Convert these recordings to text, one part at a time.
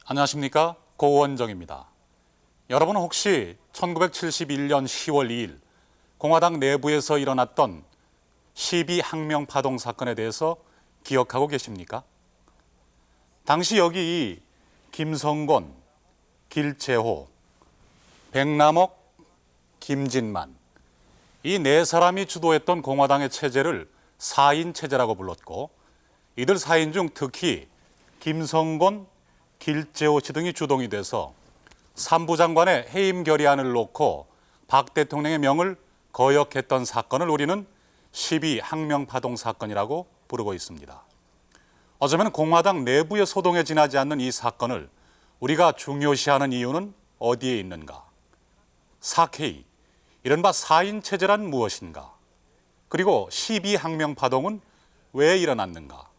안녕하십니까? 고원정입니다. 여러분은 혹시 1971년 10월 2일 공화당 내부에서 일어났던 12항명 파동 사건에 대해서 기억하고 계십니까? 당시 여기 김성곤, 길재호, 백남옥, 김진만 이 네 사람이 주도했던 공화당의 체제를 4인 체제라고 불렀고, 이들 4인 중 특히 김성곤, 길재호 씨 등이 주동이 돼서 3부 장관의 해임 결의안을 놓고 박 대통령의 명을 거역했던 사건을 우리는 12항명 파동 사건이라고 부르고 있습니다. 어쩌면 공화당 내부의 소동에 지나지 않는 이 사건을 우리가 중요시하는 이유는 어디에 있는가? 4K, 이른바 4인 체제란 무엇인가? 그리고 12항명 파동은 왜 일어났는가?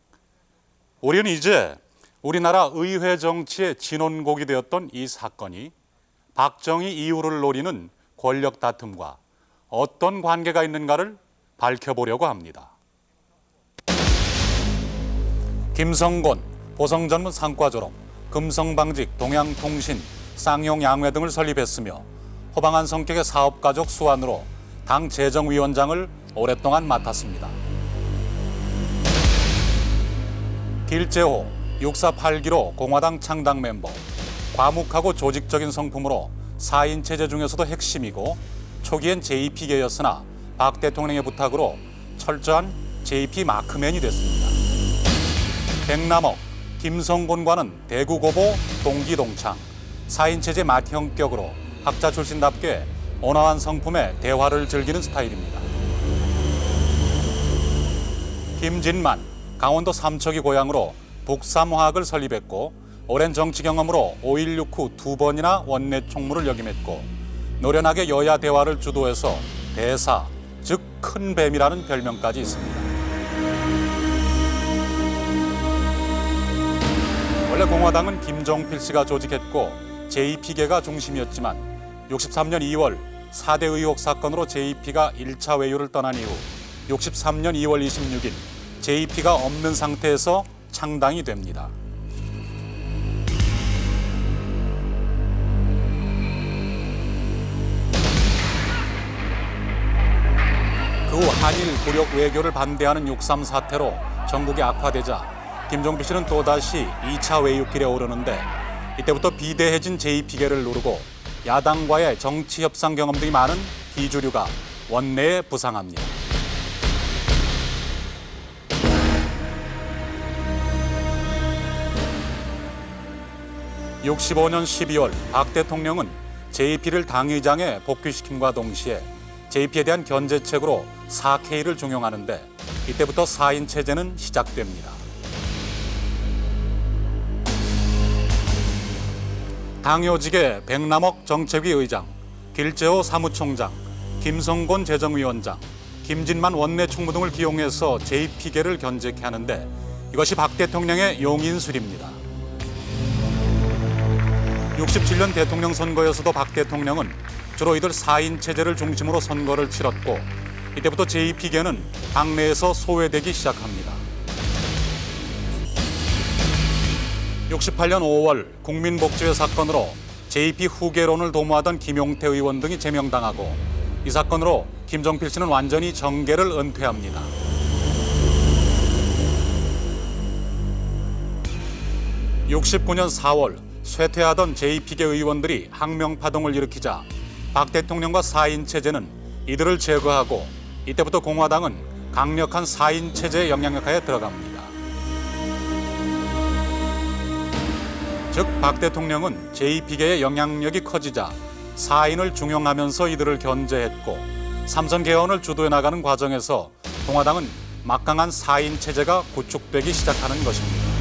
우리는 이제 우리나라 의회 정치의 진원곡이 되었던 이 사건이 박정희 이후를 노리는 권력 다툼과 어떤 관계가 있는가를 밝혀보려고 합니다. 김성곤, 보성전문 상과 졸업, 금성방직, 동양통신, 쌍용양회 등을 설립했으며 호방한 성격의 사업가족 수완으로 당 재정위원장을 오랫동안 맡았습니다. 길재호, 648기로 공화당 창당 멤버, 과묵하고 조직적인 성품으로 4인 체제 중에서도 핵심이고 초기엔 JP계였으나 박 대통령의 부탁으로 철저한 JP 마크맨이 됐습니다. 백남옥, 김성곤과는 대구고보 동기동창, 4인 체제 맏형격으로 학자 출신답게 온화한 성품의 대화를 즐기는 스타일입니다. 김진만, 강원도 삼척이 고향으로 북삼화학을 설립했고 오랜 정치 경험으로 5.16 후 2번이나 원내 총무를 역임했고 노련하게 여야 대화를 주도해서 대사, 즉 큰 뱀이라는 별명까지 있습니다. 원래 공화당은 김종필 씨가 조직했고 JP계가 중심이었지만 63년 2월 4대 의혹 사건으로 JP가 1차 외유를 떠난 이후 63년 2월 26일 JP가 없는 상태에서 창당이 됩니다. 그 후 한일武력 외교를 반대하는 6.3 사태로 전국이 악화되자 김종필 씨는 또다시 2차 외유길에 오르는데 이때부터 비대해진 JP계를 누르고 야당과의 정치 협상 경험 등이 많은 비주류가 원내에 부상합니다. 65년 12월 박 대통령은 JP를 당의장에 복귀시킴과 동시에 JP에 대한 견제책으로 4K를 중용하는데 이때부터 4인 체제는 시작됩니다. 당요직의 백남옥 정책위 의장, 길재호 사무총장, 김성곤 재정위원장, 김진만 원내 총무 등을 기용해서 JP계를 견제케 하는데 이것이 박 대통령의 용인술입니다. 67년 대통령 선거에서도 박 대통령은 주로 이들 4인 체제를 중심으로 선거를 치렀고 이때부터 JP계는 당내에서 소외되기 시작합니다. 68년 5월 국민복지회 사건으로 JP 후계론을 도모하던 김용태 의원 등이 제명당하고 이 사건으로 김종필 씨는 완전히 정계를 은퇴합니다. 69년 4월 쇠퇴하던 JP계 의원들이 항명파동을 일으키자 박 대통령과 4인 체제는 이들을 제거하고 이때부터 공화당은 강력한 4인 체제의 영향력 하에 들어갑니다. 즉 박 대통령은 JP계의 영향력이 커지자 4인을 중용하면서 이들을 견제했고 삼선 개헌을 주도해 나가는 과정에서 공화당은 막강한 4인 체제가 구축되기 시작하는 것입니다.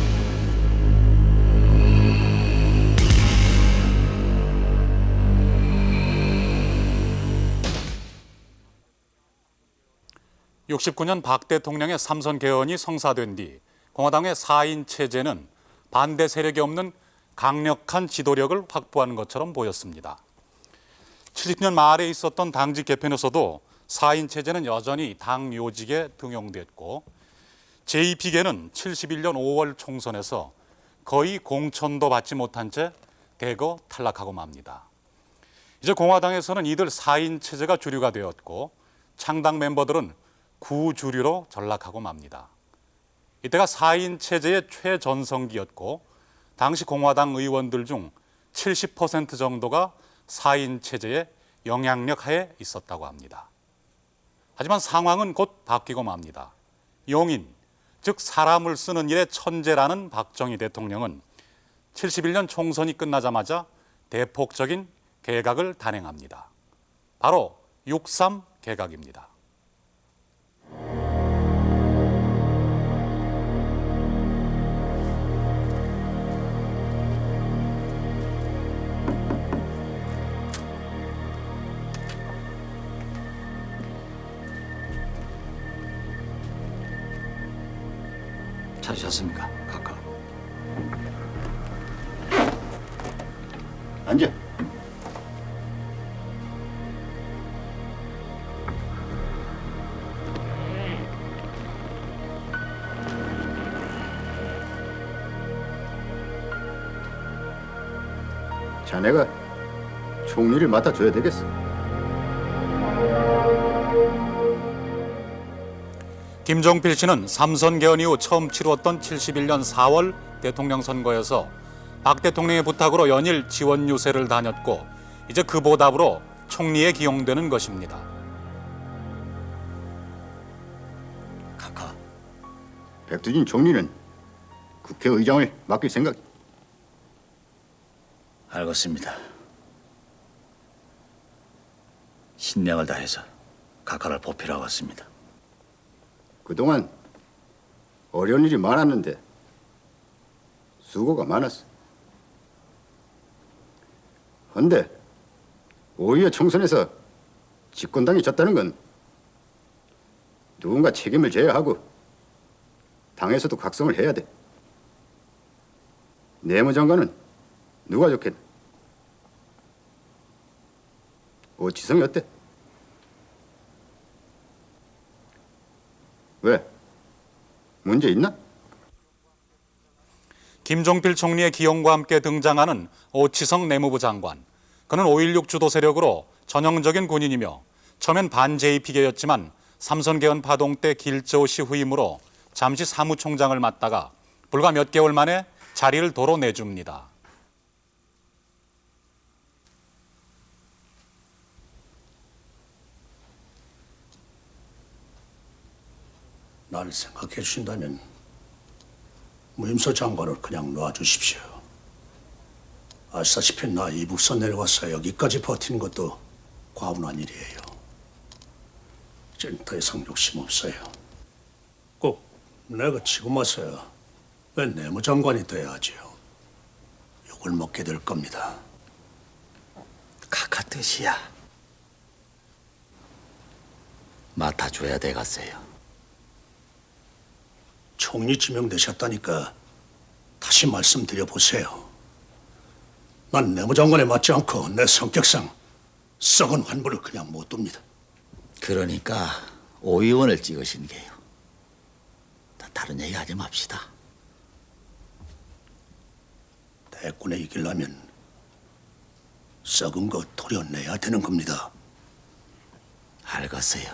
69년 박 대통령의 삼선 개헌이 성사된 뒤 공화당의 4인 체제는 반대 세력이 없는 강력한 지도력을 확보하는 것처럼 보였습니다. 70년 말에 있었던 당직 개편에서도 4인 체제는 여전히 당 요직에 등용됐고 제2비계는 71년 5월 총선에서 거의 공천도 받지 못한 채 대거 탈락하고 맙니다. 이제 공화당에서는 이들 4인 체제가 주류가 되었고 창당 멤버들은 구주류로 전락하고 맙니다. 이때가 4인 체제의 최전성기였고 당시 공화당 의원들 중 70% 정도가 4인 체제의 영향력 하에 있었다고 합니다. 하지만 상황은 곧 바뀌고 맙니다. 용인, 즉 사람을 쓰는 일의 천재라는 박정희 대통령은 71년 총선이 끝나자마자 대폭적인 개각을 단행합니다. 바로 6.3 개각입니다. 찾으셨습니까, 각하? 앉아. 자네가 총리를 맡아줘야 되겠어. 김종필 씨는 삼선 개헌 이후 처음 치루었던 71년 4월 대통령 선거에서 박 대통령의 부탁으로 연일 지원 유세를 다녔고 이제 그 보답으로 총리에 기용되는 것입니다. 각하, 백두진 총리는 국회의장을 맡길 생각. 알겠습니다. 신명을 다해서 각하를 보필하고 왔습니다. 그동안 어려운 일이 많았는데 수고가 많았어. 헌데 오히려 총선에서 집권당이 졌다는 건 누군가 책임을 져야 하고 당에서도 각성을 해야 돼. 내무장관은 누가 좋겠나? 오치성이 어때? 왜? 문제 있나? 김종필 총리의 기용과 함께 등장하는 오치성 내무부 장관. 그는 5.16 주도 세력으로 전형적인 군인이며 처음엔 반JP계였지만 삼선 개헌 파동 때 길저우시 후임으로 잠시 사무총장을 맡다가 불과 몇 개월 만에 자리를 도로 내줍니다. 날 생각해 주신다면 무임서 장관을 그냥 놔주십시오. 아시다시피 나 이북선 내려와서 여기까지 버티는 것도 과분한 일이에요. 이젠 더 이상 욕심 없어요. 꼭 내가 지금 와서야 왜 내무장관이 돼야지요. 욕을 먹게 될 겁니다. 각하 뜻이야. 맡아줘야 되겠어요. 총리 지명되셨다니까 다시 말씀드려 보세요. 난 내무장관에 맞지 않고 내 성격상 썩은 환부를 그냥 못 둡니다. 그러니까 오 의원을 찍으신 게요. 다른 얘기 하지 맙시다. 대권에 이기려면 썩은 거 도려내야 되는 겁니다. 알겠어요.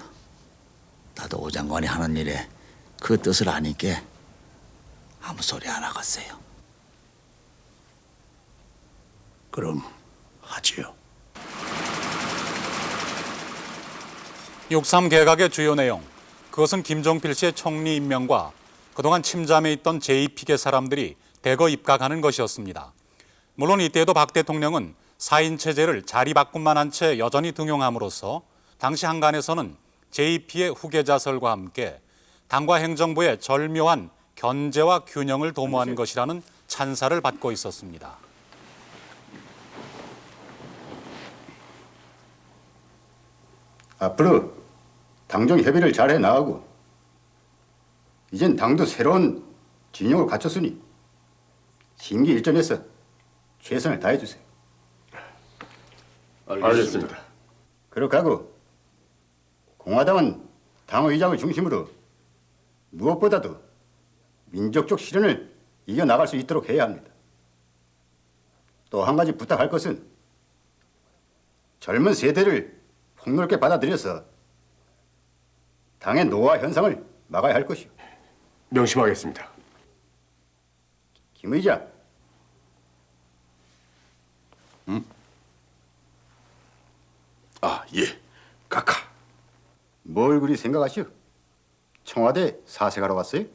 나도 오 장관이 하는 일에 그 뜻을 아니까 아무 소리 안 하겠어요. 그럼 하지요. 6.3 개각의 주요 내용, 그것은 김종필 씨의 총리 임명과 그동안 침잠해 있던 제2픽의 사람들이 대거 입각하는 것이었습니다. 물론 이때에도 박 대통령은 4인 체제를 자리바꿈만 한 채 여전히 등용함으로써 당시 한간에서는 제2피의 후계자설과 함께 당과 행정부의 절묘한 견제와 균형을 도모한 것이라는 찬사를 받고 있었습니다. 앞으로 당정 협의를 잘 해 나가고 이젠 당도 새로운 진영을 갖췄으니 심기일전에서 최선을 다해 주세요. 알겠습니다. 그렇게 하고 공화당은 당의장을 중심으로 무엇보다도 민족적 실현을 이겨나갈 수 있도록 해야 합니다. 또 한 가지 부탁할 것은 젊은 세대를 폭넓게 받아들여서 당의 노화 현상을 막아야 할 것이오. 명심하겠습니다. 김 의장, 아, 예. 카카. 뭘 그리 생각하시오? 청와대 사색하러 왔어요?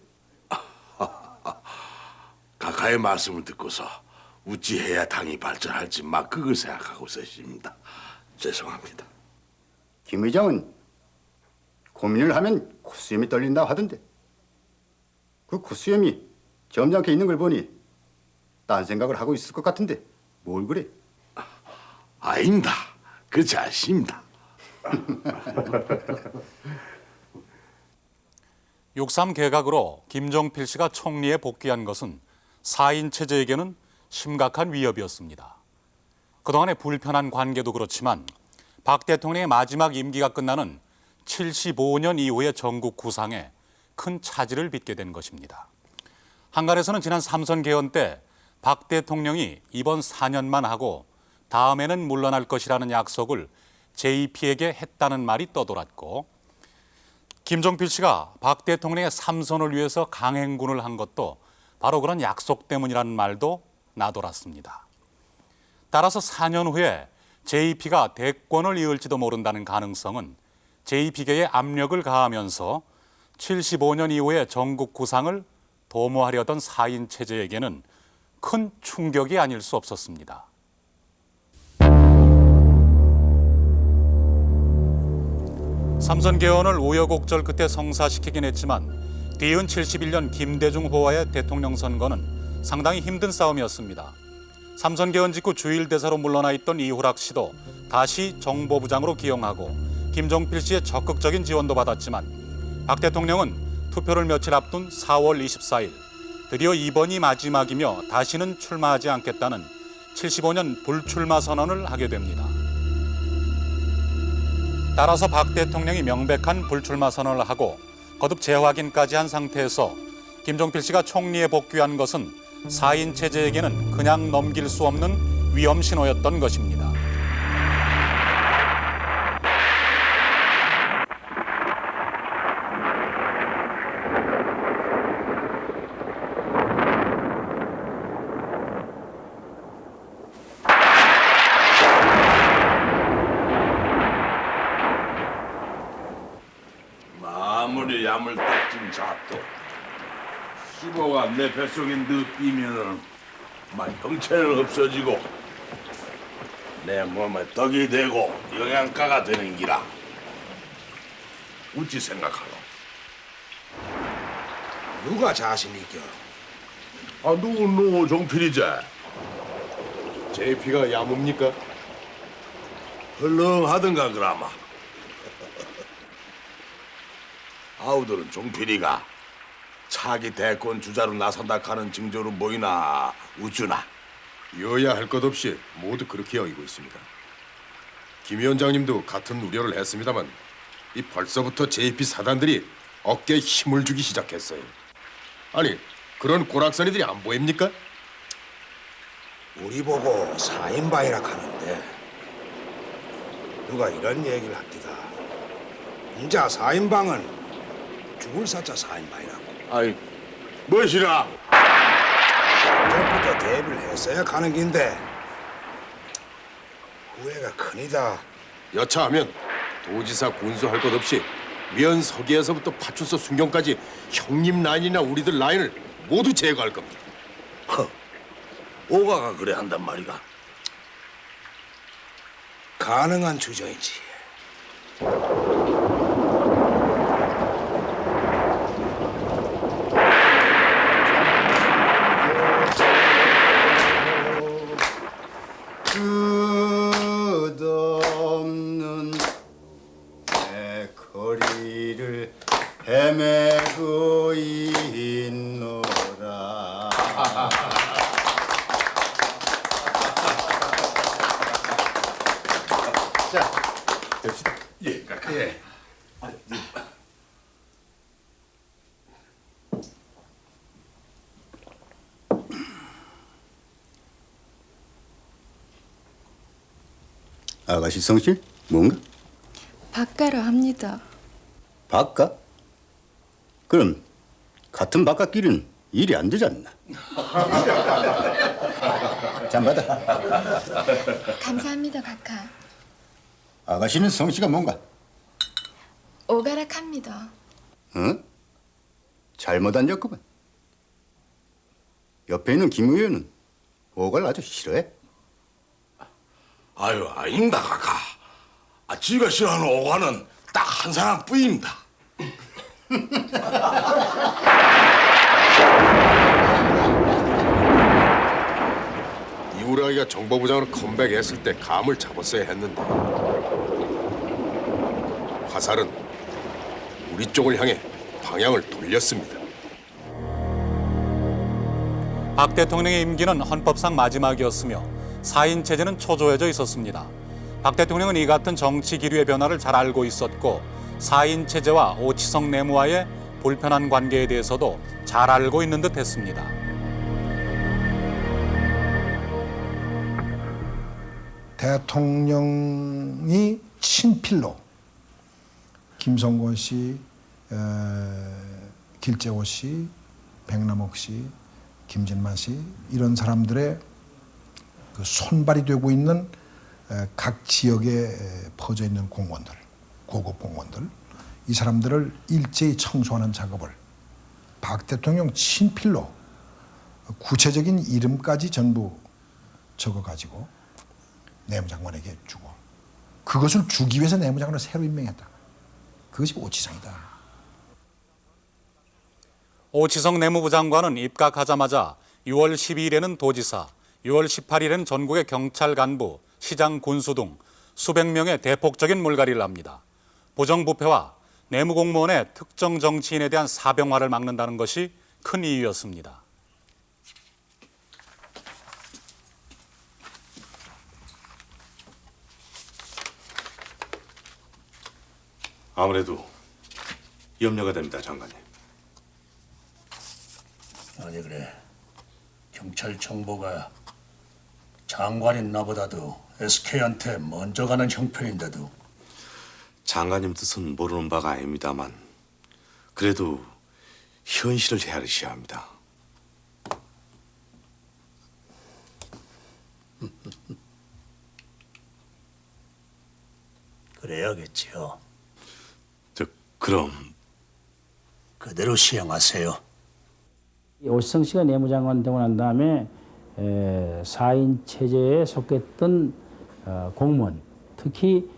카카의 말씀을 듣고서 어찌해야 당이 발전할지 막 그걸 생각하고 있었습니다. 죄송합니다. 김 의장은 고민을 하면 콧수염이 떨린다 하던데 그 콧수염이 점잖게 있는 걸 보니 딴 생각을 하고 있을 것 같은데 뭘 그래? 아닙니다. 그렇지 않습니다. 6.3 개각으로 김종필 씨가 총리에 복귀한 것은 4인 체제에게는 심각한 위협이었습니다. 그동안의 불편한 관계도 그렇지만 박 대통령의 마지막 임기가 끝나는 75년 이후의 전국 구상에 큰 차질을 빚게 된 것입니다. 한간에서는 지난 삼선 개헌 때 박 대통령이 이번 4년만 하고 다음에는 물러날 것이라는 약속을 JP에게 했다는 말이 떠돌았고, 김종필 씨가 박 대통령의 삼선을 위해서 강행군을 한 것도 바로 그런 약속 때문이라는 말도 나돌았습니다. 따라서 4년 후에 JP가 대권을 이을지도 모른다는 가능성은 JP계에 압력을 가하면서 75년 이후의 전국 구상을 도모하려던 4인 체제에게는 큰 충격이 아닐 수 없었습니다. 삼선 개헌을 우여곡절 끝에 성사시키긴 했지만 뒤이은 71년 김대중 후와의 대통령 선거는 상당히 힘든 싸움이었습니다. 삼선 개헌 직후 주일대사로 물러나 있던 이후락 씨도 다시 정보부장으로 기용하고 김종필 씨의 적극적인 지원도 받았지만 박 대통령은 투표를 며칠 앞둔 4월 24일 드디어 이번이 마지막이며 다시는 출마하지 않겠다는 75년 불출마 선언을 하게 됩니다. 따라서 박 대통령이 명백한 불출마 선언을 하고 거듭 재확인까지 한 상태에서 김종필 씨가 총리에 복귀한 것은 4인 체제에게는 그냥 넘길 수 없는 위험 신호였던 것입니다. 아무리 야물 딱진 잡도 수고가 내 뱃속에 느끼면은 막 형체는 없어지고 내 몸에 떡이 되고 영양가가 되는 기라. 어찌 생각하노? 누가 자신 있겨? 아, 누구 종필이지? JP가 야뭡니까? 헐렁하던가 그라마. 아우들은 종필이가 차기 대권 주자로 나선다 하는 징조로 보이나 우쭈나. 여야 할 것 없이 모두 그렇게 여기고 있습니다. 김 위원장님도 같은 우려를 했습니다만 이 벌써부터 JP 사단들이 어깨에 힘을 주기 시작했어요. 아니 그런 고락선이들이 안 보입니까? 우리 보고 4인방이라 하는데 누가 이런 얘기를 합디다. 인자 4인방은 죽을 사자 4인방이라고. 아이, 무엇이라? 전부터 대비를 했어야 가는 긴데 후회가 크니다. 여차하면 도지사 군수할 것 없이 면서기에서부터 파출소 순경까지 형님 라인이나 우리들 라인을 모두 제거할 겁니다. 오가가 그래 한단 말이가. 가능한 주장이지. 끝없는 내 거리를 헤매고 예. 아가씨 성실 뭔가? 바꿔라 합니다. 바깥? 그럼 같은 바깥길은 일이 안 되지 않나? 잠 받아. 감사합니다, 각하. 아가씨는 성씨가 뭔가? 오가락합니다. 응? 잘못 앉았구만. 옆에 있는 김 의원은 오갈 아주 싫어해. 아유, 아닙니다, 각하. 지가 싫어하는 오가는 딱 한 사람 뿐입니다. 이우라기가 정보부장으로 컴백했을 때 감을 잡았어야 했는데 화살은 우리 쪽을 향해 방향을 돌렸습니다. 박 대통령의 임기는 헌법상 마지막이었으며 사인 체제는 초조해져 있었습니다. 박 대통령은 이 같은 정치 기류의 변화를 잘 알고 있었고 사인 체제와 오치성 내무와의 불편한 관계에 대해서도 잘 알고 있는 듯 했습니다. 대통령이 친필로 김성곤 씨, 길재호 씨, 백남옥 씨, 김진만 씨 이런 사람들의 그 손발이 되고 있는 각 지역에 퍼져 있는 공무원들, 고급 공무원들 이 사람들을 일제히 청소하는 작업을 박 대통령 친필로 구체적인 이름까지 전부 적어가지고 내무장관에게 주고 그것을 주기 위해서 내무장관을 새로 임명했다. 그것이 오치상이다. 오치성 내무부 장관은 입각하자마자 6월 12일에는 도지사, 6월 18일에는 전국의 경찰 간부, 시장 군수 등 수백 명의 대폭적인 물갈이를 합니다. 부정부패와 내무공무원의 특정 정치인에 대한 사병화를 막는다는 것이 큰 이유였습니다. 아무래도 염려가 됩니다, 장관님. 아니 그래. 경찰 정보가 장관인 나보다도 SK한테 먼저 가는 형편인데도 장관님 뜻은 모르는 바가 아닙니다만 그래도 현실을 헤아리셔야 합니다. 그래야겠지요. 그럼 그대로 시행하세요. 오시성 씨가 내무장관 되고 난 다음에 4인 체제에 속했던 공무원, 특히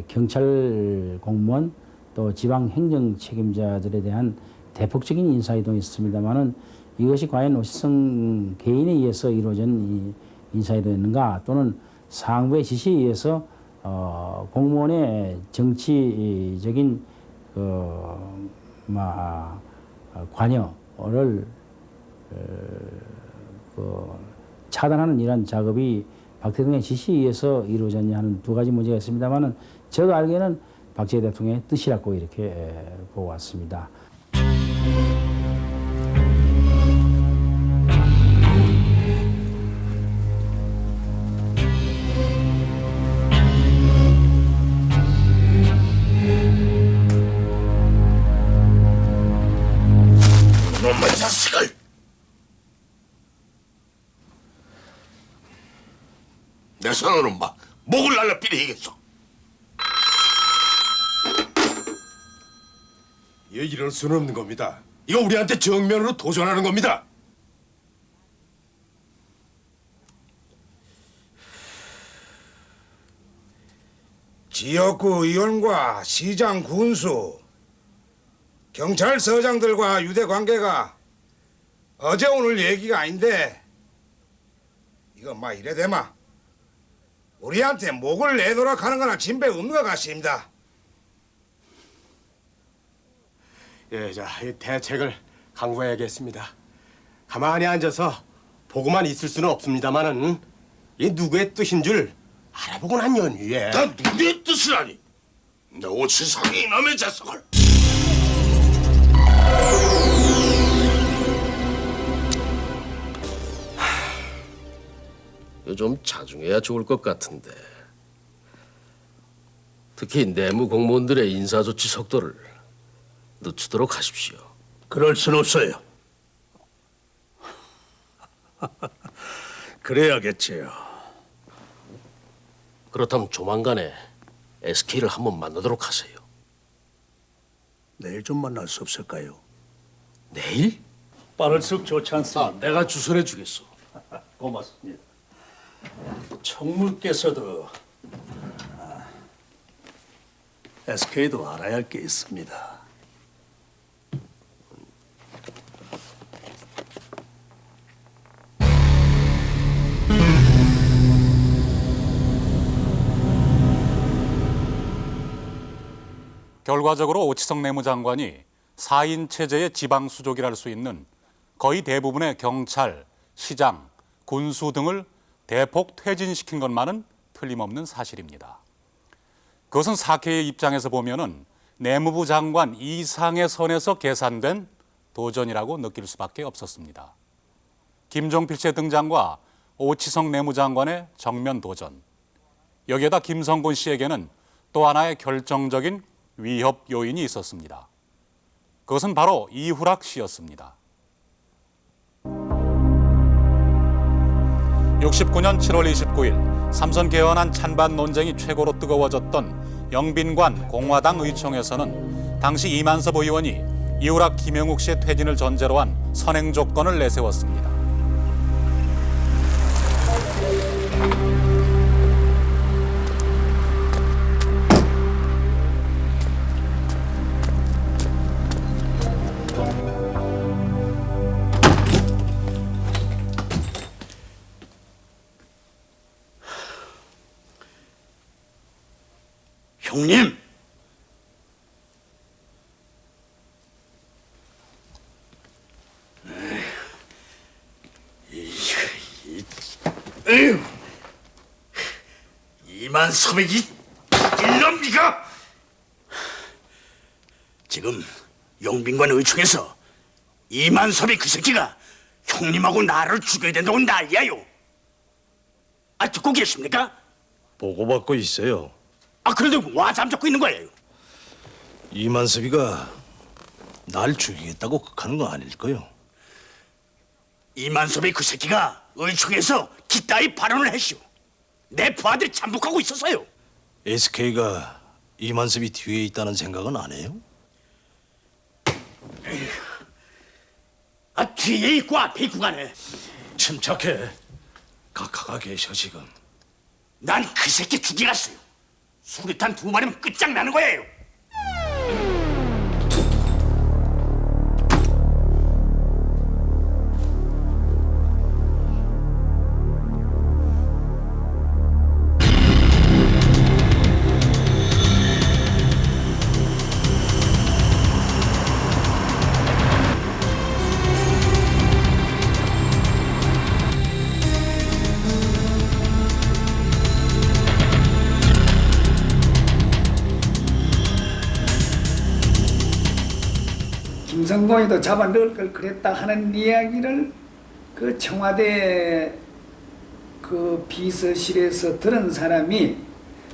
경찰 공무원 또 지방 행정 책임자들에 대한 대폭적인 인사이동이 있었습니다만은 이것이 과연 오시성 개인에 의해서 이루어진 인사이동이었는가 또는 상부의 지시에 의해서 공무원의 정치적인 관여를 차단하는 이런 작업이 박 대통령의 지시에 의해서 이루어졌냐 하는 두 가지 문제가 있습니다만은 저도 알기에는 박정희 대통령의 뜻이라고 이렇게 보고 왔습니다. 놈의 자식을! 내 손으로는 목을 날려 삐리겠어. 이럴 수는 없는 겁니다. 이거 우리한테 정면으로 도전하는 겁니다. 지역구 의원과 시장 군수, 경찰서장들과 유대 관계가 어제 오늘 얘기가 아닌데 이거 이래 되마 우리한테 목을 내놓으라 하는 거나 진배 없는 것 같습니다. 예, 대책을 강구해야겠습니다. 가만히 앉아서 보고만 있을 수는 없습니다만은 이 누구의 뜻인 줄 알아보고 난 연후에 다 누구의 뜻을 아니? 내 오치상이 이놈의 자석을. 좀 자중해야 좋을 것 같은데. 특히 내무 공무원들의 인사조치 속도를 늦추도록 하십시오. 그럴 순 없어요. 그래야겠지요. 그렇다면 조만간에 SK를 한번 만나도록 하세요. 내일 좀 만날 수 없을까요? 내일? 빠를수록 좋지 않습니까? 내가 주선해 주겠소. 고맙습니다. 총무께서도 SK도 알아야 할 게 있습니다. 결과적으로 오치성 내무장관이 4인 체제의 지방 수족이랄 수 있는 거의 대부분의 경찰, 시장, 군수 등을 대폭 퇴진시킨 것만은 틀림없는 사실입니다. 그것은 사케의 입장에서 보면은 내무부 장관 이상의 선에서 계산된 도전이라고 느낄 수밖에 없었습니다. 김종필 씨의 등장과 오치성 내무장관의 정면 도전. 여기에다 김성곤 씨에게는 또 하나의 결정적인 위협 요인이 있었습니다. 그것은 바로 이후락 씨였습니다. 69년 7월 29일 삼선 개헌안 찬반 논쟁이 최고로 뜨거워졌던 영빈관 공화당 의총에서는 당시 이만섭 의원이 이후락 김영욱 씨의 퇴진을 전제로 한 선행 조건을 내세웠습니다. 형님, 이만섭이 이놈니가 지금 영빈관 의총에서 이만섭이 그 새끼가 형님하고 나를 죽여야 된다고 난리야요. 아, 듣고 계십니까? 보고받고 있어요. 아, 그런데 와 잠잡고 있는 거예요? 이만섭이가 날 죽이겠다고 극하는 거 아닐 거요. 이만섭이 그 새끼가 의총에서 기따위 발언을 했슈. 내 부하들이 잠복하고 있었어요. SK가 이만섭이 뒤에 있다는 생각은 안 해요? 아, 뒤에 있고 앞에 있고 간에 침착해. 각하가 계셔 지금. 난 그 새끼 죽여갔어요. 수류탄 2마리면 끝장나는 거예요. 김성곤이도 잡아 넣을 걸 그랬다 하는 이야기를 그 청와대 그 비서실에서 들은 사람이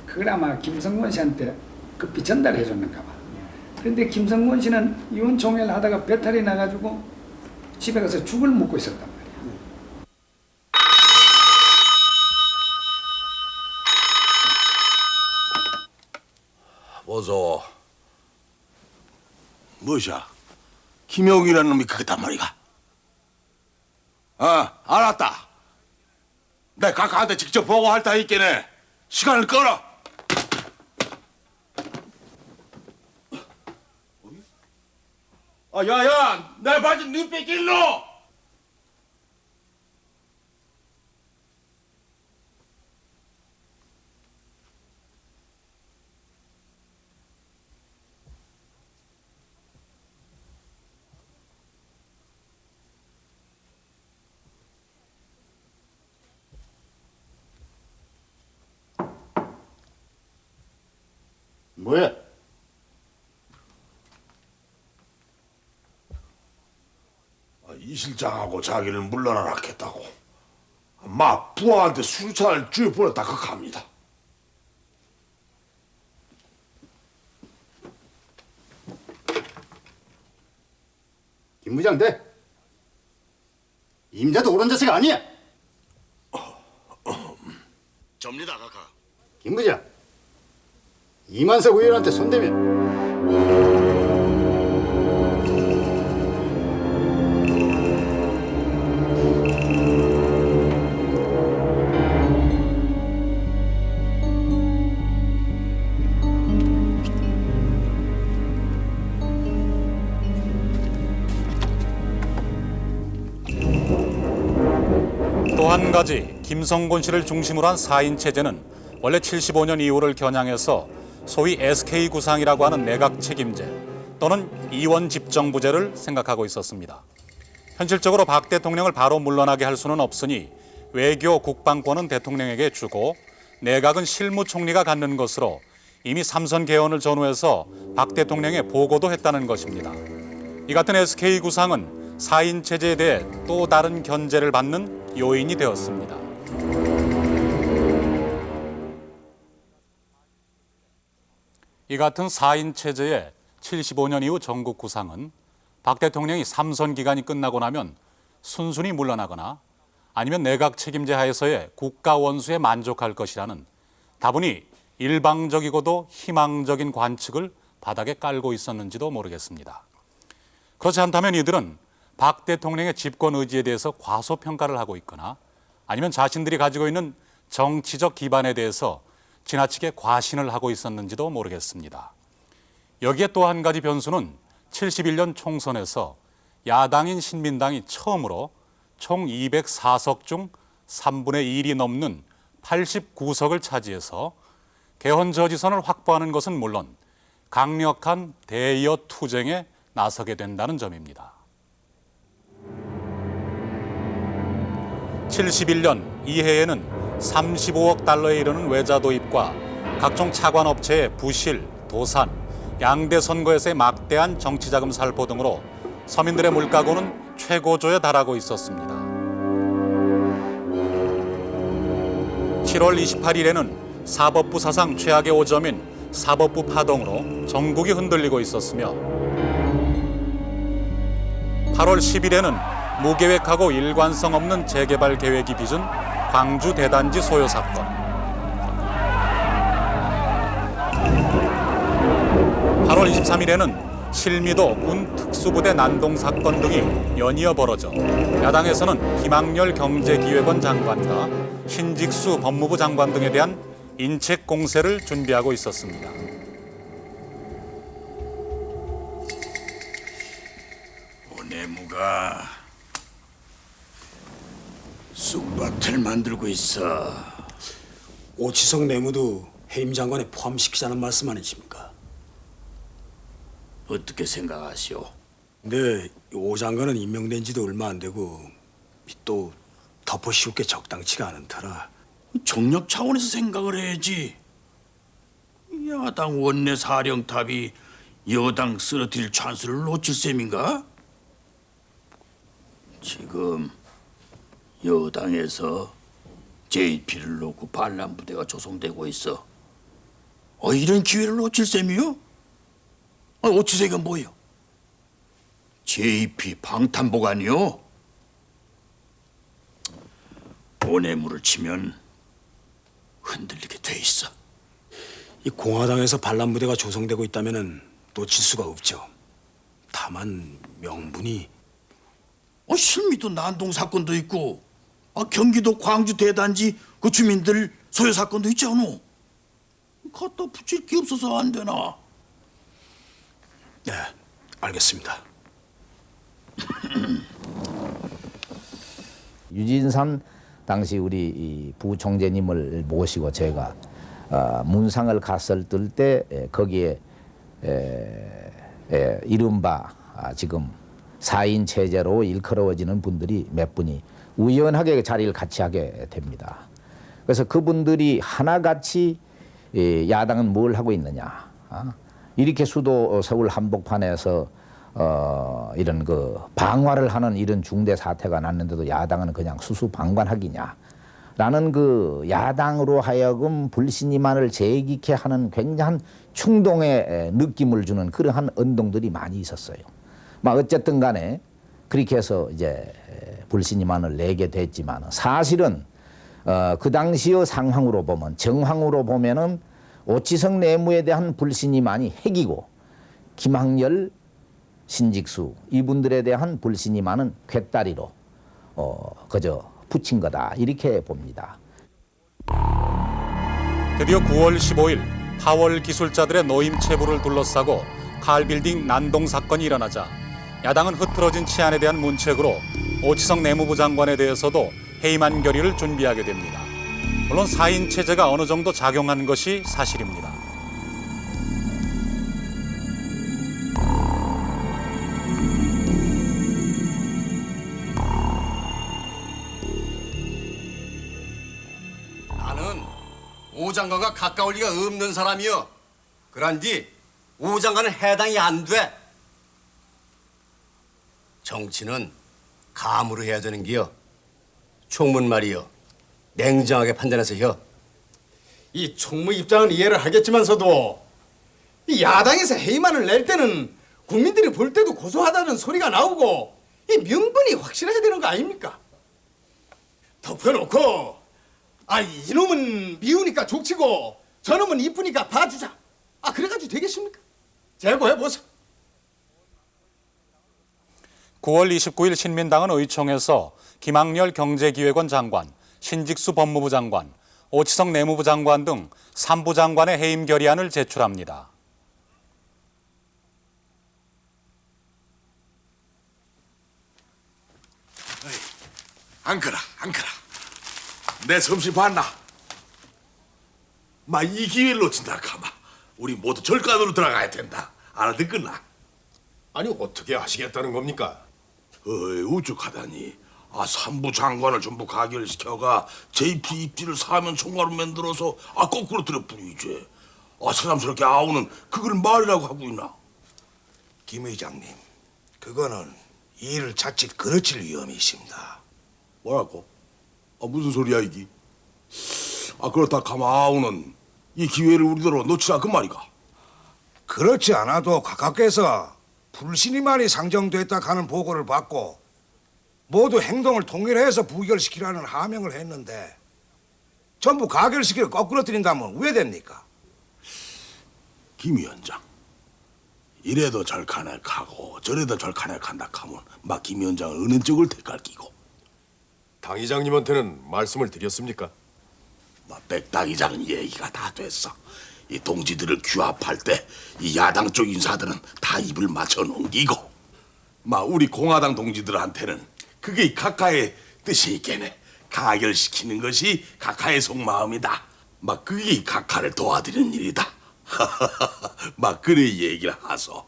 그걸 아마 김성곤 씨한테 급히 전달해 줬는가 봐. 그런데 김성곤 씨는 이혼총회를 하다가 배탈이 나가지고 집에 가서 죽을 먹고 있었단 말이야. 보소. 뭐야? 김영욱이라는 놈이 그거단 말이가. 알았다. 내 각하한테 직접 보고할 다 있겠네. 시간을 끌어. 야야, 내 바지 눈 뺏길로. 뭐야? 이 실장하고 자기를 물러나라 했다고 막 부하한테 수류탄을 쥐어 보냈다 극합니다. 김 부장 돼. 임자도 옳은 자세가 아니야. 접니다, 각하. 김 부장, 이만석 의원한테 손대면 또 한 가지 김성곤 씨를 중심으로 한 4인 체제는 원래 75년 이후를 겨냥해서 소위 SK 구상이라고 하는 내각 책임제 또는 이원 집정부제를 생각하고 있었습니다. 현실적으로 박 대통령을 바로 물러나게 할 수는 없으니 외교 국방권은 대통령에게 주고 내각은 실무총리가 갖는 것으로 이미 삼선 개헌을 전후해서 박 대통령에 보고도 했다는 것입니다. 이 같은 SK 구상은 4인 체제에 대해 또 다른 견제를 받는 요인이 되었습니다. 이 같은 4인 체제의 75년 이후 전국 구상은 박 대통령이 3선 기간이 끝나고 나면 순순히 물러나거나 아니면 내각 책임제 하에서의 국가 원수에 만족할 것이라는 다분히 일방적이고도 희망적인 관측을 바닥에 깔고 있었는지도 모르겠습니다. 그렇지 않다면 이들은 박 대통령의 집권 의지에 대해서 과소평가를 하고 있거나 아니면 자신들이 가지고 있는 정치적 기반에 대해서 지나치게 과신을 하고 있었는지도 모르겠습니다. 여기에 또 한 가지 변수는 71년 총선에서 야당인 신민당이 처음으로 총 204석 중 3분의 1이 넘는 89석을 차지해서 개헌 저지선을 확보하는 것은 물론 강력한 대여 투쟁에 나서게 된다는 점입니다. 71년 이해에는 35억 달러에 이르는 외자 도입과 각종 차관업체의 부실, 도산, 양대 선거에서의 막대한 정치자금 살포 등으로 서민들의 물가고는 최고조에 달하고 있었습니다. 7월 28일에는 사법부 사상 최악의 오점인 사법부 파동으로 전국이 흔들리고 있었으며 8월 10일에는 무계획하고 일관성 없는 재개발 계획이 빚은 광주 대단지 소요 사건, 8월 23일에는 실미도 군 특수부대 난동 사건 등이 연이어 벌어져 야당에서는 김학렬 경제기획원 장관과 신직수 법무부 장관 등에 대한 인책 공세를 준비하고 있었습니다. 오내무가 쑥밭을 만들고 있어. 오치석 내무도 해임 장관에 포함시키자는 말씀 아니십니까? 어떻게 생각하시오? 근데 오 장관은 임명된 지도 얼마 안 되고 또 덮어씌울 게 적당치가 않은 터라. 정력 차원에서 생각을 해야지. 야당 원내 사령탑이 여당 쓰러뜨릴 찬스를 놓칠 셈인가? 지금 여당에서 JP를 놓고 반란 부대가 조성되고 있어. 이런 기회를 놓칠 셈이요? 오치색은 뭐요? JP 방탄복 아니요? 오뇌물을 치면 흔들리게 돼 있어. 이 공화당에서 반란 부대가 조성되고 있다면은 놓칠 수가 없죠. 다만 명분이 실미도 난동 사건도 있고 경기도 광주 대단지 그 주민들 소요 사건도 있지 않어? 갖다 붙일 게 없어서 안 되나? 네, 알겠습니다. 유진산 당시 우리 부총재님을 모시고 제가 문상을 갔을 때 거기에 이른바 지금 4인 체제로 일컬어지는 분들이 몇 분이 우연하게 자리를 같이 하게 됩니다. 그래서 그분들이 하나같이 야당은 뭘 하고 있느냐. 이렇게 수도 서울 한복판에서 이런 그 방화를 하는 이런 중대 사태가 났는데도 야당은 그냥 수수방관하기냐. 라는 그 야당으로 하여금 불신임안을 제기케 하는 굉장한 충동의 느낌을 주는 그러한 운동들이 많이 있었어요. 어쨌든 간에 그렇게 해서 이제 불신임안을 내게 됐지만 사실은 그 당시의 상황으로 보면 정황으로 보면은 오치성 내무에 대한 불신임안이 핵이고 김학열, 신직수 이분들에 대한 불신임안은 괵다리로 그저 붙인 거다 이렇게 봅니다. 드디어 9월 15일 파월 기술자들의 노임 체부를 둘러싸고 칼빌딩 난동 사건이 일어나자 야당은 흐트러진 치안에 대한 문책으로 오치성 내무부 장관에 대해서도 해임안 결의를 준비하게 됩니다. 물론 4인 체제가 어느 정도 작용한 것이 사실입니다. 나는 오 장관과 가까울 리가 없는 사람이여. 그런디 오 장관은 해당이 안 돼. 정치는 감으로 해야 되는 기여. 총문 말이여. 냉정하게 판단해서요. 이 총무 입장은 이해를 하겠지만서도 이 야당에서 해임안을 낼 때는 국민들이 볼 때도 고소하다는 소리가 나오고 이 명분이 확실해야 되는 거 아닙니까? 덮여놓고 이놈은 미우니까 족치고 저놈은 이쁘니까 봐주자. 그래가지고 되겠습니까? 제고해보소. 9월 29일 신민당은 의총에서 김학열 경제기획원 장관, 신직수 법무부 장관, 오치성 내무부 장관 등 3부 장관의 해임 결의안을 제출합니다. 안 그라. 내 솜씨 봤나? 이 기회를 놓친다 카마. 우리 모두 절간으로 들어가야 된다. 알아듣겠나? 아니 어떻게 하시겠다는 겁니까? 우죽하다니. 3부 장관을 전부 가결시켜가 JP 입지를 사면 총괄로 만들어서 거꾸로 들여 뿌리지. 새삼스럽게 아우는 그걸 말이라고 하고 있나? 김 의장님, 그거는 일을 자칫 그르칠 위험이 있습니다. 뭐라고? 무슨 소리야 이게? 그렇다 가면 아우는 이 기회를 우리대로 놓치라 그 말이가? 그렇지 않아도 각하께서 불신임안이 상정됐다 하는 보고를 받고 모두 행동을 통일해서 부결시키라는 하명을 했는데 전부 가결시키려 거꾸로 들인다면 왜 됩니까? 김 위원장, 이래도 절카넥하고 저래도 절카넥한다 하면 김 위원장은 어느 쪽을 택할 끼고? 당 이장님한테는 말씀을 드렸습니까? 백당 이장은 얘기가 다 됐어. 이 동지들을 규합할 때 이 야당 쪽 인사들은 다 입을 맞춰 넘기고 우리 공화당 동지들한테는 그게 각하의 뜻이 있겠네. 가결시키는 것이 각하의 속마음이다. 그게 각하를 도와드리는 일이다. 그래 얘기를 하소.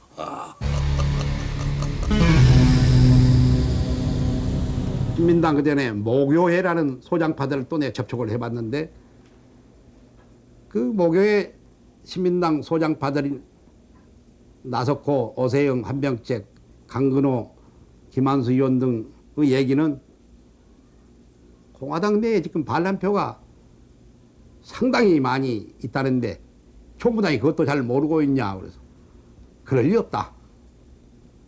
신민당 그전에 모교회라는 소장파들을 또 내 접촉을 해봤는데 그 모교회 신민당 소장파들이 나석호, 오세영, 한병책, 강근호, 김한수 의원 등의 얘기는 공화당 내에 지금 반란표가 상당히 많이 있다는데 총무당이 그것도 잘 모르고 있냐. 그래서 그럴 리 없다.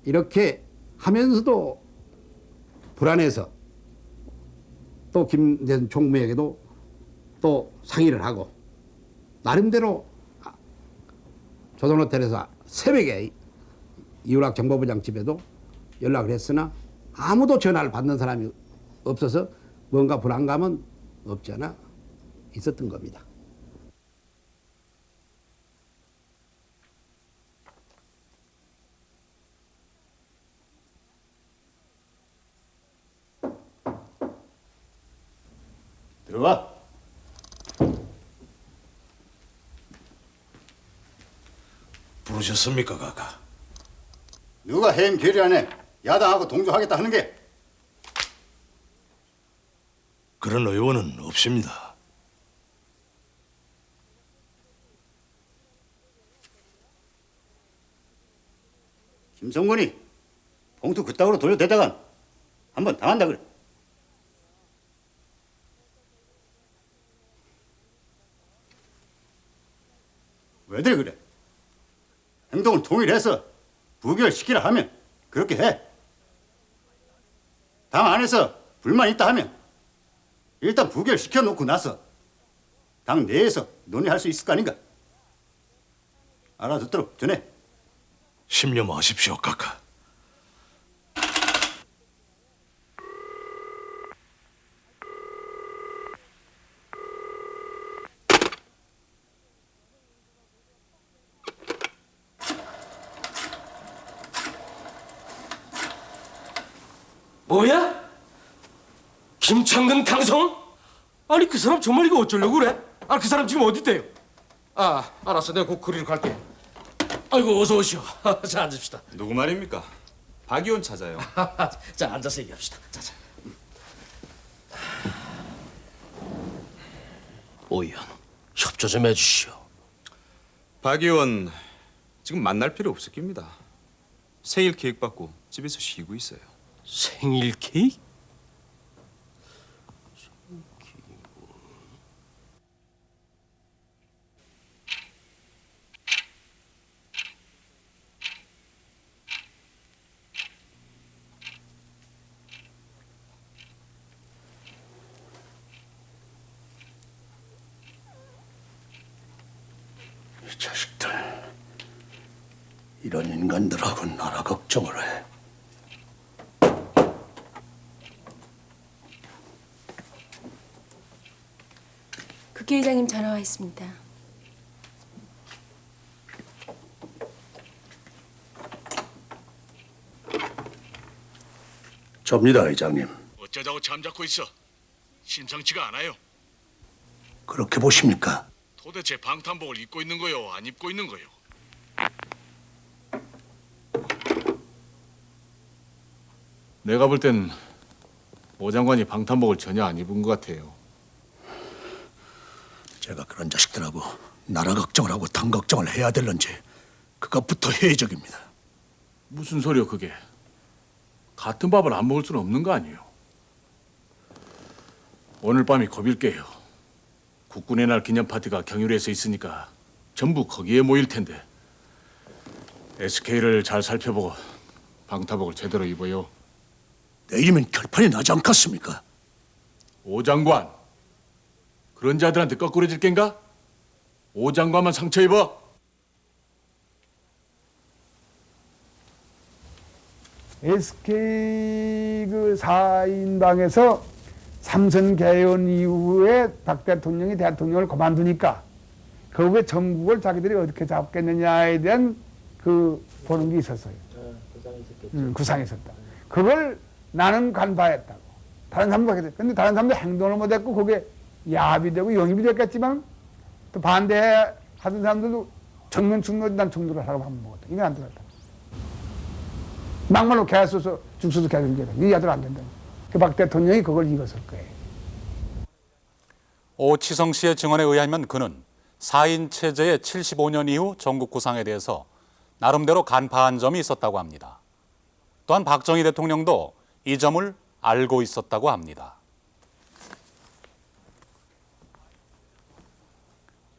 이렇게 하면서도 불안해서 또 김대중 총무에게도 또 상의를 하고 나름대로 조선호텔에서 새벽에 이우락 정보부장 집에도 연락을 했으나 아무도 전화를 받는 사람이 없어서 뭔가 불안감은 없지 않아 있었던 겁니다. 들어와. 부르셨습니까, 각하? 누가 해임 결의안에 야당하고 동조하겠다 하는 게? 그런 의원은 없습니다. 김성곤이 봉투 그따구로 돌려대다간 한번 당한다 그래. 왜들 그래? 행동을 통일해서 부결시키라 하면 그렇게 해. 당 안에서 불만 있다 하면 일단 부결시켜 놓고 나서 당 내에서 논의할 수 있을 거 아닌가? 알아듣도록 전해. 심려 마십시오, 카카. 뭐야? 김창근 강성? 아니 그 사람 정말 이거 어쩌려고 그래? 아 그 사람 지금 어디 있대요? 아 알았어 내가 곧 그리로 갈게. 아이고 어서 오시오. 자 앉읍시다. 누구 말입니까? 박 의원 찾아요. 자 앉아서 얘기합시다. 자자. 오 의원 협조 좀 해주시오. 박 의원 지금 만날 필요 없을 깁니다. 생일 케이크 받고 집에서 쉬고 있어요. 생일 케이크? 이 자식들, 이런 인간들하고 나라 걱정을 해. 국회의장님 전화 와 있습니다. 접니다, 의장님. 어쩌자고 잠자코 있어? 심상치가 않아요. 그렇게 보십니까? 도대체 방탄복을 입고 있는 거요, 안 입고 있는 거요? 내가 볼 땐 오 장관이 방탄복을 전혀 안 입은 것 같아요. 제가 그런 자식들하고 나라 걱정을 하고 당 걱정을 해야 될런지 그것부터 회의적입니다. 무슨 소리요 그게? 같은 밥을 안 먹을 수는 없는 거 아니에요. 오늘 밤이 겁일게요. 국군의 날 기념 파티가 경유리에서 있으니까 전부 거기에 모일 텐데 SK를 잘 살펴보고 방탄복을 제대로 입어요. 내일이면 결판이 나지 않겠습니까? 오 장관, 그런 자들한테 거꾸로질 겐가? 오 장관만 상처 입어? SK 그 4인방에서 삼선 개헌 이후에 박 대통령이 대통령을 그만두니까 그 후에 전국을 자기들이 어떻게 잡겠느냐에 대한 그 보는 게 있었어요. 구상이 있었다. 그걸 나는 간파했다고. 다른 사람도 하게 됐. 근데 다른 사람도 행동을 못했고 그게 야합이 되고 영입이 됐겠지만 또 반대하던 사람들도 정면 충돌 난 충돌을 하라고 한번 먹었다. 이건 안 들었다. 막말로 개 써서 죽 써서 개 들게 이 아들 안 된다. 그 박 대통령이 그걸 읽었을 거예요. 오치성 씨의 증언에 의하면 그는 4인 체제의 75년 이후 전국 구상에 대해서 나름대로 간파한 점이 있었다고 합니다. 또한 박정희 대통령도 이 점을 알고 있었다고 합니다.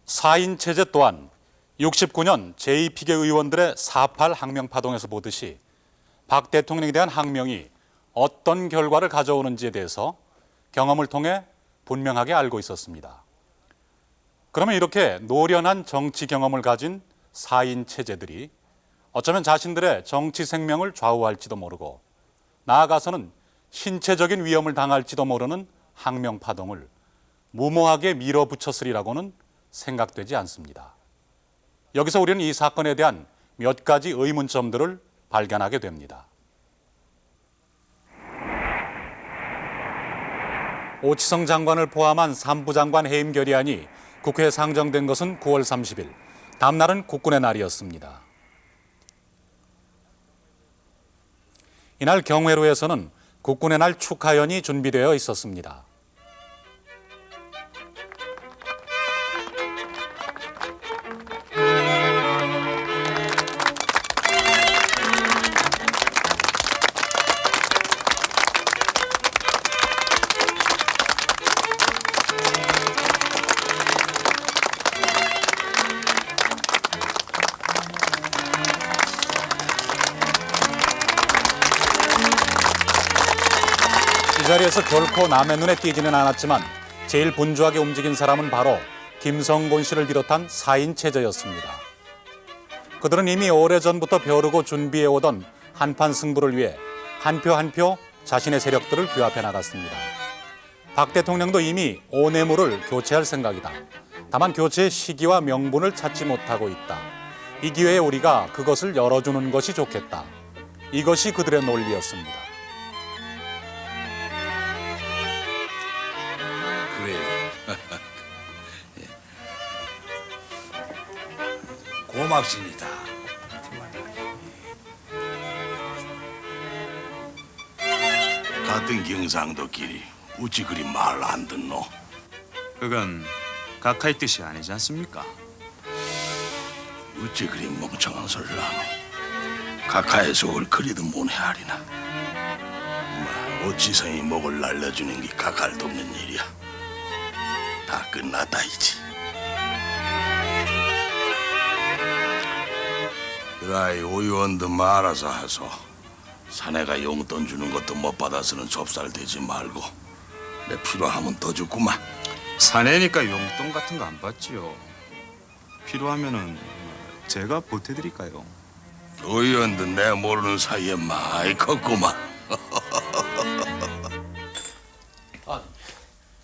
4인 체제 또한 69년 제2피계 의원들의 4.8 항명파동에서 보듯이 박 대통령에 대한 항명이 어떤 결과를 가져오는지에 대해서 경험을 통해 분명하게 알고 있었습니다. 그러면 이렇게 노련한 정치 경험을 가진 4인 체제들이 어쩌면 자신들의 정치 생명을 좌우할지도 모르고 나아가서는 신체적인 위험을 당할지도 모르는 항명파동을 무모하게 밀어붙였으리라고는 생각되지 않습니다. 여기서 우리는 이 사건에 대한 몇 가지 의문점들을 발견하게 됩니다. 오치성 장관을 포함한 3부 장관 해임 결의안이 국회에 상정된 것은 9월 30일, 다음 날은 국군의 날이었습니다. 이날 경회로에서는 국군의 날 축하연이 준비되어 있었습니다. 자리에서 결코 남의 눈에 띄지는 않았지만 제일 분주하게 움직인 사람은 바로 김성곤 씨를 비롯한 4인 체제였습니다. 그들은 이미 오래전부터 벼르고 준비해오던 한판 승부를 위해 한 표 한 표 자신의 세력들을 규합해 나갔습니다. 박 대통령도 이미 오뇌물을 교체할 생각이다. 다만 교체의 시기와 명분을 찾지 못하고 있다. 이 기회에 우리가 그것을 열어주는 것이 좋겠다. 이것이 그들의 논리였습니다. 그래요. 고맙습니다. 같은 경상도끼리 어찌 그리 말 안 듣노? 그건 각하의 뜻이 아니지 않습니까? 어찌 그리 멍청한 소리를 하노? 각하의 속을 그리도 못헤아리나. 어찌성이 목을 날려주는 게 각하를 돕는 일이야. 다 끝났다 이지. 그라이 오의원도 말아서 하소. 사내가 용돈 주는 것도 못 받아서는 좁쌀되지 말고 내 필요하면 더 주구만. 사내니까 용돈 같은 거 안 받지요. 필요하면은 제가 보태드릴까요? 의원도 내 모르는 사이에 많이 컸구만. 아,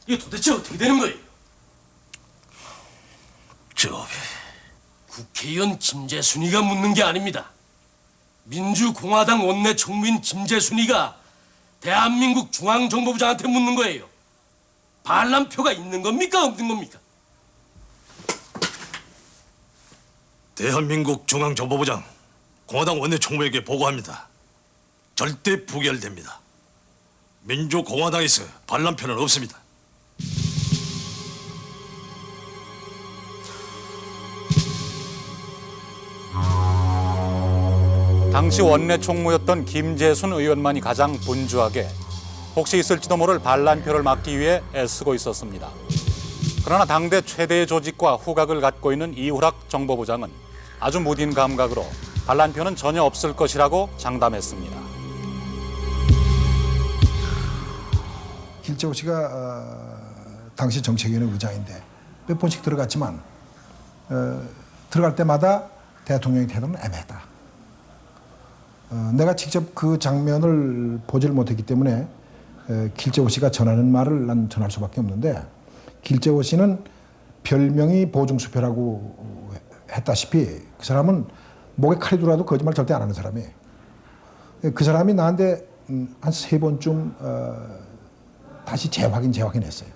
이게 도대체 어떻게 되는 거예요? 국회의원 김재순이가 묻는 게 아닙니다. 민주공화당 원내 총무인 김재순이가 대한민국 중앙정보부장한테 묻는 거예요. 반란표가 있는 겁니까 없는 겁니까? 대한민국 중앙정보부장 공화당 원내 총무에게 보고합니다. 절대 부결됩니다. 민주공화당에서 반란표는 없습니다. 당시 원내 총무였던 김재순 의원만이 가장 분주하게 혹시 있을지도 모를 반란표를 막기 위해 애쓰고 있었습니다. 그러나 당대 최대의 조직과 후각을 갖고 있는 이우락 정보부장은 아주 무딘 감각으로 반란표는 전혀 없을 것이라고 장담했습니다. 길재호 씨가 당시 정책위원회 의장인데 몇 번씩 들어갔지만 들어갈 때마다 대통령의 태도는 애매하다. 내가 직접 그 장면을 보지를 못했기 때문에 길재호 씨가 전하는 말을 난 전할 수밖에 없는데, 길재호 씨는 별명이 보증수표라고 했다시피 그 사람은 목에 칼이 들어와도 거짓말 절대 안 하는 사람이에요. 그 사람이 나한테 한 3번쯤 다시 재확인했어요.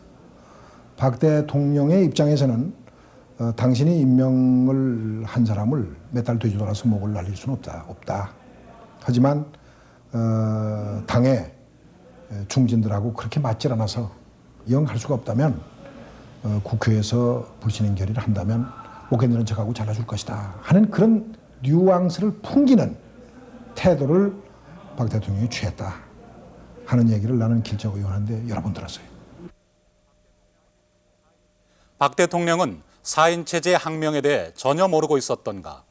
박 대통령의 입장에서는 당신이 임명을 한 사람을 몇 달 뒤돌아서 목을 날릴 수는 없다. 하지만 당의 중진들하고 그렇게 맞질 않아서 영 할 수가 없다면 국회에서 불신임 결의를 한다면 못 견디는 척하고 잘라줄 것이다 하는 그런 뉘앙스를 풍기는 태도를 박 대통령이 취했다 하는 얘기를 나는 길재호 의원한테 여러 번 들었어요. 박 대통령은 4인 체제의 항명에 대해 전혀 모르고 있었던가?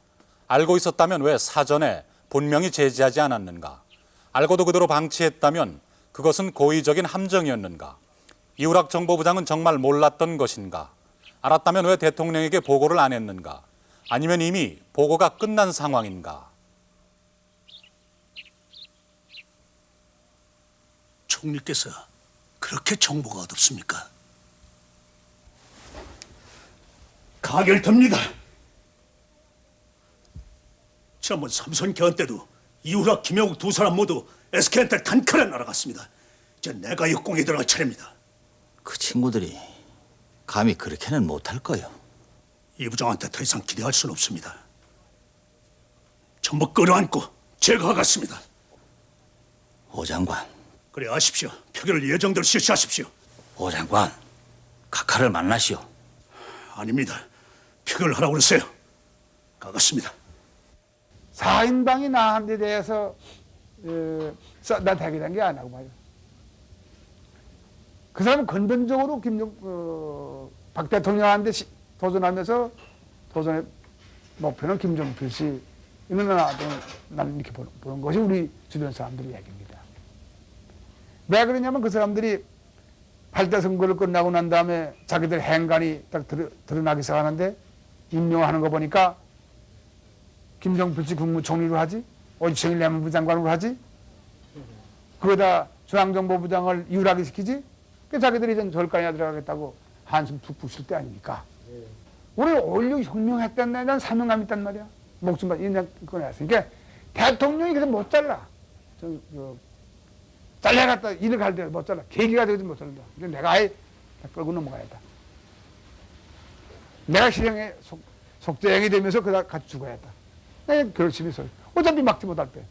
알고 있었다면 왜 사전에 분명히 제지하지 않았는가? 알고도 그대로 방치했다면 그것은 고의적인 함정이었는가? 이우락 정보부장은 정말 몰랐던 것인가? 알았다면 왜 대통령에게 보고를 안 했는가? 아니면 이미 보고가 끝난 상황인가? 총리께서 그렇게 정보가 어둡습니까? 가결됩니다. 지난번 삼선 개헌 때도 이우락, 김영욱 두 사람 모두 SK한테 단칼에 날아갔습니다. 이제 내가 역공에 들어갈 차례입니다. 그 친구들이 감히 그렇게는 못할 거요. 이 부장한테 더 이상 기대할 수는 없습니다. 전부 끌어안고 제가 하겠습니다. 오 장관. 그래 아십시오. 표결을 예정대로 실시하십시오. 오 장관, 각하를 만나시오. 아닙니다. 표결을 하라고 그랬어요. 가겠습니다. 4인방이 나한 데 대해서 나 대기된 게 아니라고 봐요. 그 사람은 근본적으로 박 대통령한테 도전하면서 도전의 목표는 김종필 씨 이런 나는 이렇게 보는 것이 우리 주변 사람들의 얘기입니다. 왜 그러냐면 그 사람들이 8대 선거를 끝나고 난 다음에 자기들 행간이 딱 드러나기 시작하는데 임명하는 거 보니까 김정필씨 국무총리로 하지, 오지철 내무부 장관으로 하지, 그거다 중앙정보부장을 유락이 시키지. 그 자기들이 전 절간에 들어가겠다고 한숨 툭 푹 쉴 때 아닙니까? 우리 5.16 혁명했단 날 난 사명감 있단 말이야. 목숨 인생 꺼내왔어. 그러니까 대통령이 그래서 못 잘라. 잘려갔다 일을 갈 때 못 잘라. 계기가 되지 못 잘른다. 근데 내가 아예 다 끌고 넘어가야겠다. 내가 실행에 속죄행이 되면서 그다 같이 죽어야겠다. 내가 결심이 서. 어차피 막지 못할 때.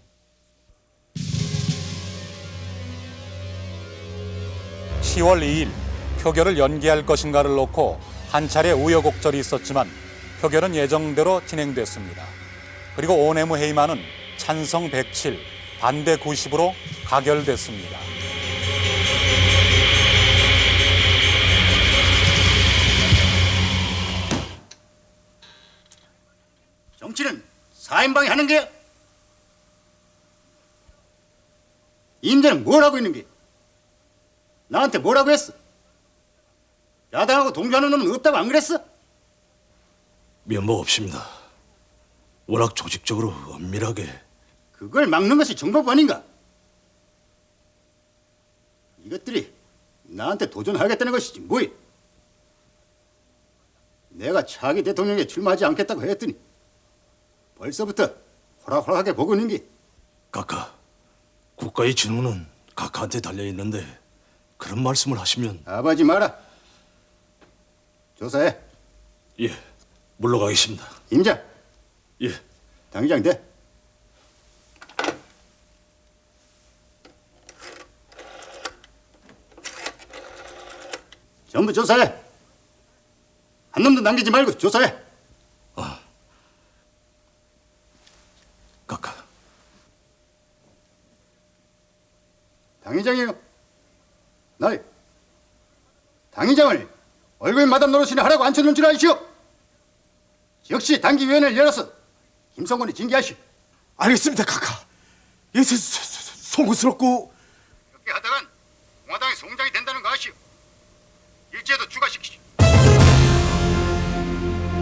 10월 2일 표결을 연기할 것인가를 놓고 한 차례 우여곡절이 있었지만 표결은 예정대로 진행됐습니다. 그리고 오내무 회의만은 찬성 107, 반대 90으로 가결됐습니다. 정치는 4인방이 하는 게 임대는 뭘 하고 있는 게? 나한테 뭐라고 했어? 야당하고 동조하는 놈은 없다고 안 그랬어? 면목 없습니다. 워낙 조직적으로 엄밀하게. 그걸 막는 것이 정법 아닌가? 이것들이 나한테 도전하겠다는 것이지 뭐야? 내가 차기 대통령에 출마하지 않겠다고 했더니 벌써부터 호락호락하게 보고 있는 게. 각하, 국가의 진우는 각하한테 달려있는데 그런 말씀을 하시면. 아바지 마라. 조사해. 예, 물러가겠습니다. 임자. 예. 당장 돼. 전부 조사해. 한 놈도 남기지 말고 조사해. 각하. 당의장이요. 나이 당의장을 얼굴 마담 노릇이나 하라고 앉혀놓은 줄 아시오? 역시 당기위원회를 열어서 김성곤이 징계하시오. 알겠습니다, 각하. 예, 송구스럽고. 이렇게 하다간 공화당의 송장이 된다는 거 아시오? 일제도 추가시키시오.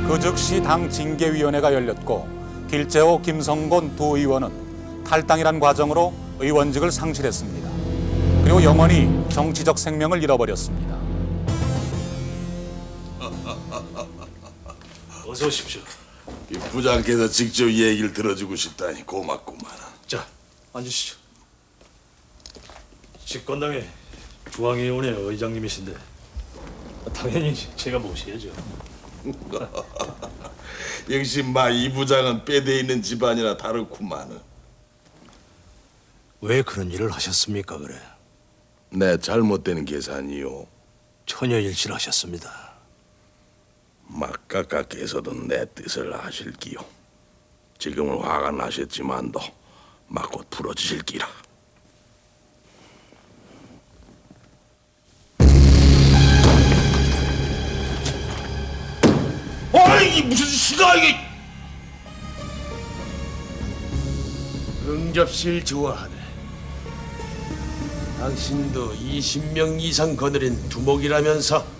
그 즉시 당 징계위원회가 열렸고 길재호, 김성곤 두 의원은 탈당이란 과정으로 의원직을 상실했습니다. 그리고 영원히 정치적 생명을 잃어버렸습니다. 어서 오십시오. 이 부장께서 직접 얘기를 들어주고 싶다니 고맙구만. 자, 앉으시죠. 집권당의 중앙위원회 의장님이신데 당연히 제가 모셔야죠. 역시 이 부장은 빼대 있는 집안이라 다르구만. 왜 그런 일을 하셨습니까, 그래? 내 잘못된 계산이요. 처녀일치하셨습니다. 각하께서도 내 뜻을 아실기요. 지금은 화가 나셨지만도 곧 풀어주실기라. 이게 무슨 시가 이게? 응접실 좋아하네. 당신도 20명 이상 거느린 두목이라면서.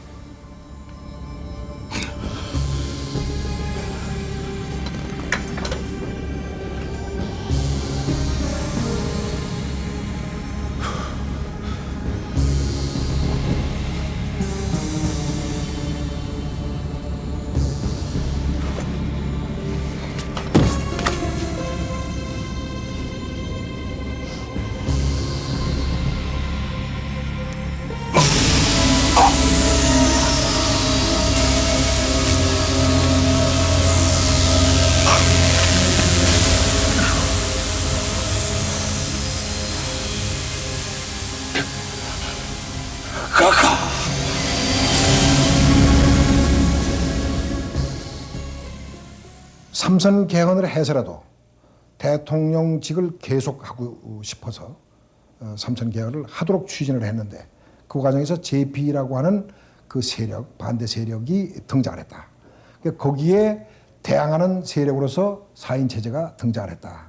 삼선 개헌을 해서라도 대통령직을 계속하고 싶어서 삼선 개헌을 하도록 추진을 했는데 그 과정에서 JP라고 하는 그 세력, 반대 세력이 등장을 했다. 거기에 대항하는 세력으로서 4인 체제가 등장을 했다.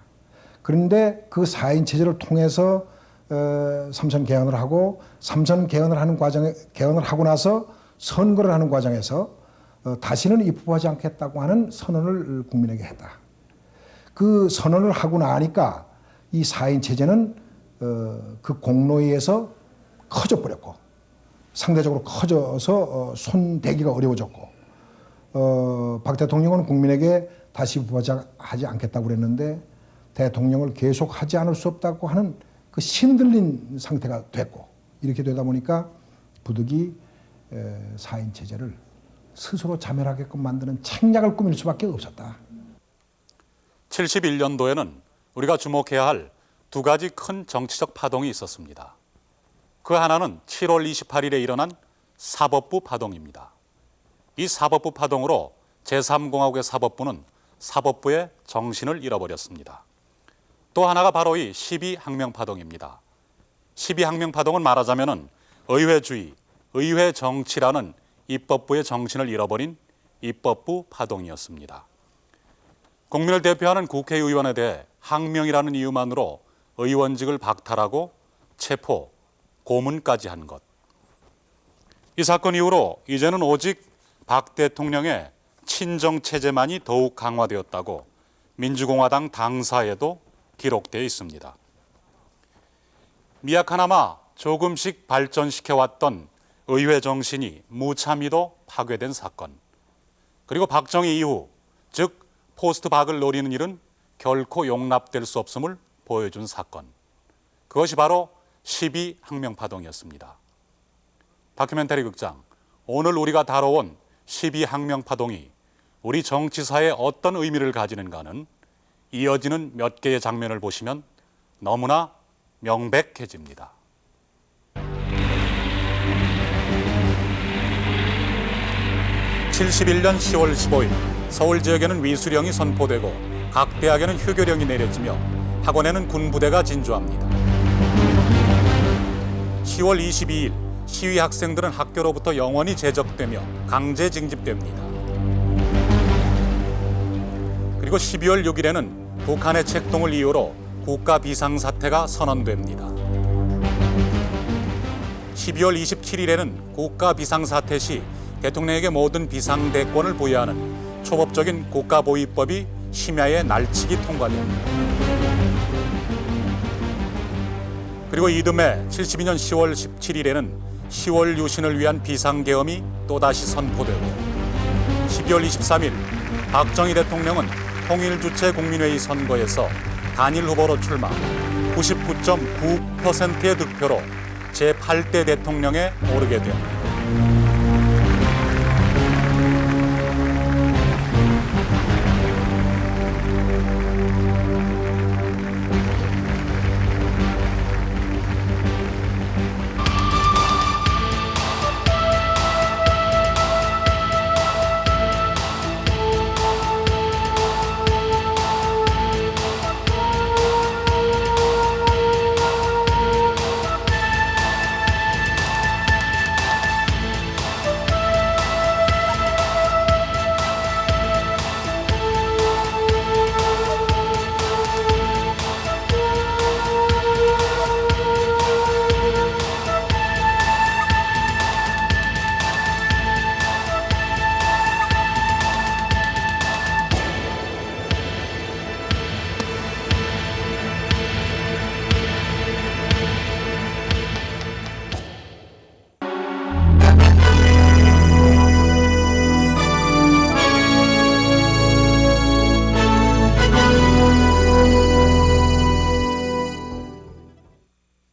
그런데 그 4인 체제를 통해서 삼선 개헌을 하고 삼선 개헌을 하는 과정에 개헌을 하고 나서 선거를 하는 과정에서 다시는 입법하지 않겠다고 하는 선언을 국민에게 했다. 그 선언을 하고 나니까 이 4인 체제는 그 공로에 의해서 커져버렸고 상대적으로 커져서 손대기가 어려워졌고 박 대통령은 국민에게 다시 입법하지 않겠다고 그랬는데 대통령을 계속 하지 않을 수 없다고 하는 그 신들린 상태가 됐고 이렇게 되다 보니까 부득이 4인 체제를 스스로 자멸하게끔 만드는 책략을 꾸밀 수밖에 없었다. 71년도에는 우리가 주목해야 할 두 가지 큰 정치적 파동이 있었습니다. 그 하나는 7월 28일에 일어난 사법부 파동입니다. 이 사법부 파동으로 제3공화국의 사법부는 사법부의 정신을 잃어버렸습니다. 또 하나가 바로 이 12항명 파동입니다. 12항명 파동은 말하자면 의회주의, 의회 정치라는 입법부의 정신을 잃어버린 입법부 파동이었습니다. 국민을 대표하는 국회의원에 대해 항명이라는 이유만으로 의원직을 박탈하고 체포, 고문까지 한 것. 이 사건 이후로 이제는 오직 박 대통령의 친정체제만이 더욱 강화되었다고 민주공화당 당사에도 기록되어 있습니다. 미약하나마 조금씩 발전시켜왔던 의회 정신이 무참히도 파괴된 사건. 그리고 박정희 이후, 즉 포스트 박을 노리는 일은 결코 용납될 수 없음을 보여준 사건. 그것이 바로 12항명파동이었습니다. 다큐멘터리 극장, 오늘 우리가 다뤄온 12항명파동이 우리 정치사에 어떤 의미를 가지는가는 이어지는 몇 개의 장면을 보시면 너무나 명백해집니다. (71년 10월 15일) 서울 지역에는 위수령이 선포되고 각 대학에는 휴교령이 내려지며 학원에는 군부대가 진주합니다. 10월 22일 시위 학생들은 학교로부터 영원히 제적되며 강제 징집됩니다. 그리고 12월 6일에는 북한의 책동을 이유로 국가 비상사태가 선언됩니다. 12월 27일에는 국가 비상사태 시 대통령에게 모든 비상대권을 부여하는 초법적인 국가보위법이 심야에 날치기 통과됩니다. 그리고 이듬해 72년 10월 17일에는 10월 유신을 위한 비상계엄이 또다시 선포되고 12월 23일 박정희 대통령은 통일주체 국민회의 선거에서 단일 후보로 출마 99.9%의 득표로 제8대 대통령에 오르게 됩니다.